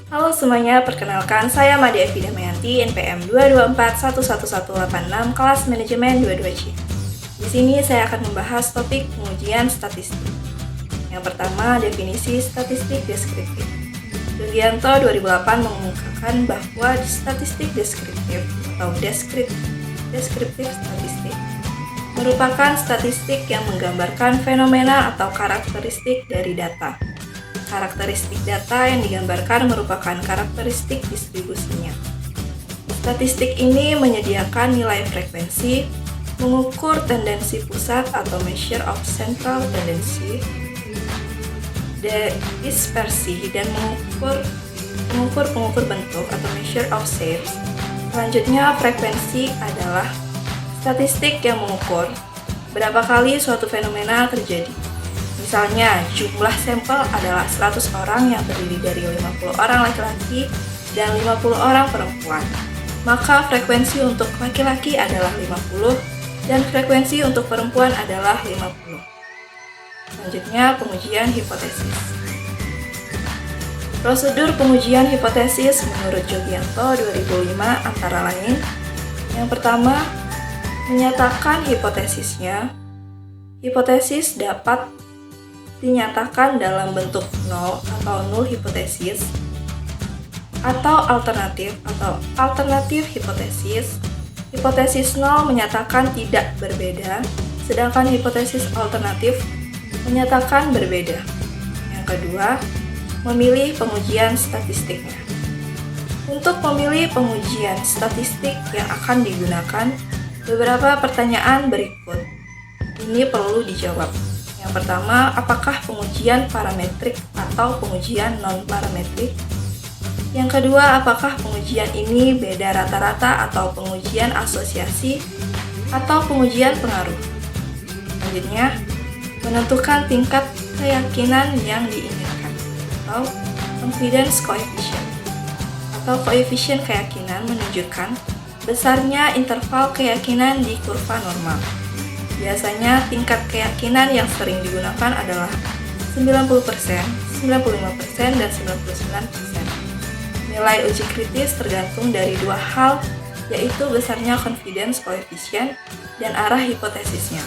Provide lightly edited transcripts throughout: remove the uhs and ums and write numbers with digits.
Halo semuanya, perkenalkan saya Made Evi Damayanti, NPM 224111186, kelas manajemen 22C. Di sini saya akan membahas topik pengujian statistik. Yang pertama, definisi statistik deskriptif. Yogianto 2008 mengemukakan bahwa statistik deskriptif atau deskriptif statistik merupakan statistik yang menggambarkan fenomena atau karakteristik dari data. Karakteristik data yang digambarkan merupakan karakteristik distribusinya. Statistik ini menyediakan nilai frekuensi, mengukur tendensi pusat atau measure of central tendency, dispersi, dan mengukur pengukur bentuk atau measure of shapes. Selanjutnya, frekuensi adalah statistik yang mengukur berapa kali suatu fenomena terjadi. Misalnya, jumlah sampel adalah 100 orang yang terdiri dari 50 orang laki-laki dan 50 orang perempuan. Maka frekuensi untuk laki-laki adalah 50 dan frekuensi untuk perempuan adalah 50. Selanjutnya, pengujian hipotesis. Prosedur pengujian hipotesis menurut Yogianto 2005 antara lain: yang pertama, menyatakan hipotesisnya. Hipotesis dapat dinyatakan dalam bentuk nol atau null hipotesis atau alternatif hipotesis. Hipotesis nol menyatakan tidak berbeda, sedangkan hipotesis alternatif menyatakan berbeda. Yang kedua, memilih pengujian statistiknya. Untuk memilih pengujian statistik yang akan digunakan, beberapa pertanyaan berikut ini perlu dijawab. Yang pertama, apakah pengujian parametrik atau pengujian non-parametrik? Yang kedua, apakah pengujian ini beda rata-rata atau pengujian asosiasi atau pengujian pengaruh? Selanjutnya, menentukan tingkat keyakinan yang diinginkan atau confidence coefficient atau koefisien keyakinan menunjukkan besarnya interval keyakinan di kurva normal. Biasanya tingkat keyakinan yang sering digunakan adalah 90%, 95%, dan 99%. Nilai uji kritis tergantung dari dua hal, yaitu besarnya confidence coefficient dan arah hipotesisnya.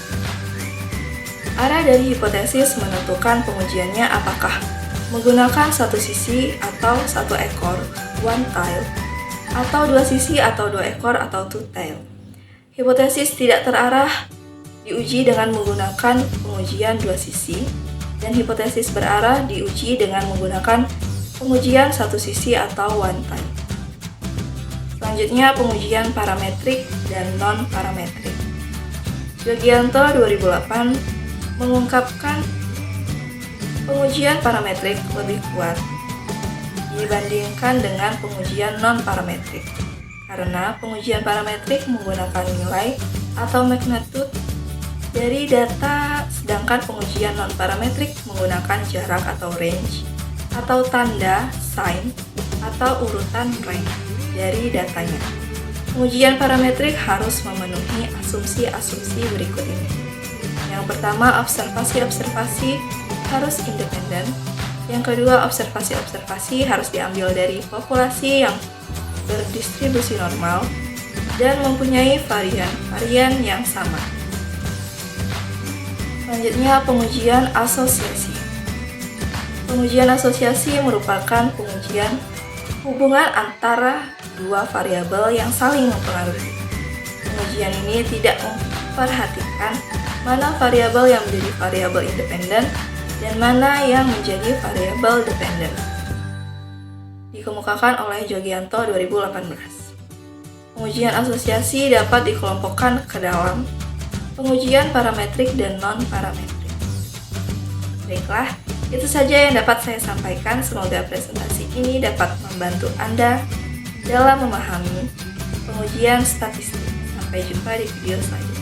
Arah dari hipotesis menentukan pengujiannya apakah menggunakan satu sisi atau satu ekor, one tail, atau dua sisi atau dua ekor atau two tail. Hipotesis tidak terarah diuji dengan menggunakan pengujian dua sisi, dan hipotesis berarah diuji dengan menggunakan pengujian satu sisi atau one tail. Selanjutnya, pengujian parametrik dan non-parametrik. Yogianto 2008 mengungkapkan pengujian parametrik lebih kuat dibandingkan dengan pengujian non-parametrik, karena pengujian parametrik menggunakan nilai atau magnitude dari data, sedangkan pengujian non-parametrik menggunakan jarak atau range, atau tanda, sign, atau urutan rank dari datanya. Pengujian parametrik harus memenuhi asumsi-asumsi berikut ini. Yang pertama, observasi-observasi harus independen. Yang kedua, observasi-observasi harus diambil dari populasi yang berdistribusi normal dan mempunyai varian yang sama. Selanjutnya, pengujian asosiasi. Pengujian asosiasi merupakan pengujian hubungan antara dua variabel yang saling mempengaruhi. Pengujian ini tidak memperhatikan mana variabel yang menjadi variabel independen dan mana yang menjadi variabel dependen. Dikemukakan oleh Yogianto 2018. Pengujian asosiasi dapat dikelompokkan ke dalam pengujian parametrik dan non-parametrik. Baiklah, itu saja yang dapat saya sampaikan. Semoga presentasi ini dapat membantu Anda dalam memahami pengujian statistik. Sampai jumpa di video selanjutnya.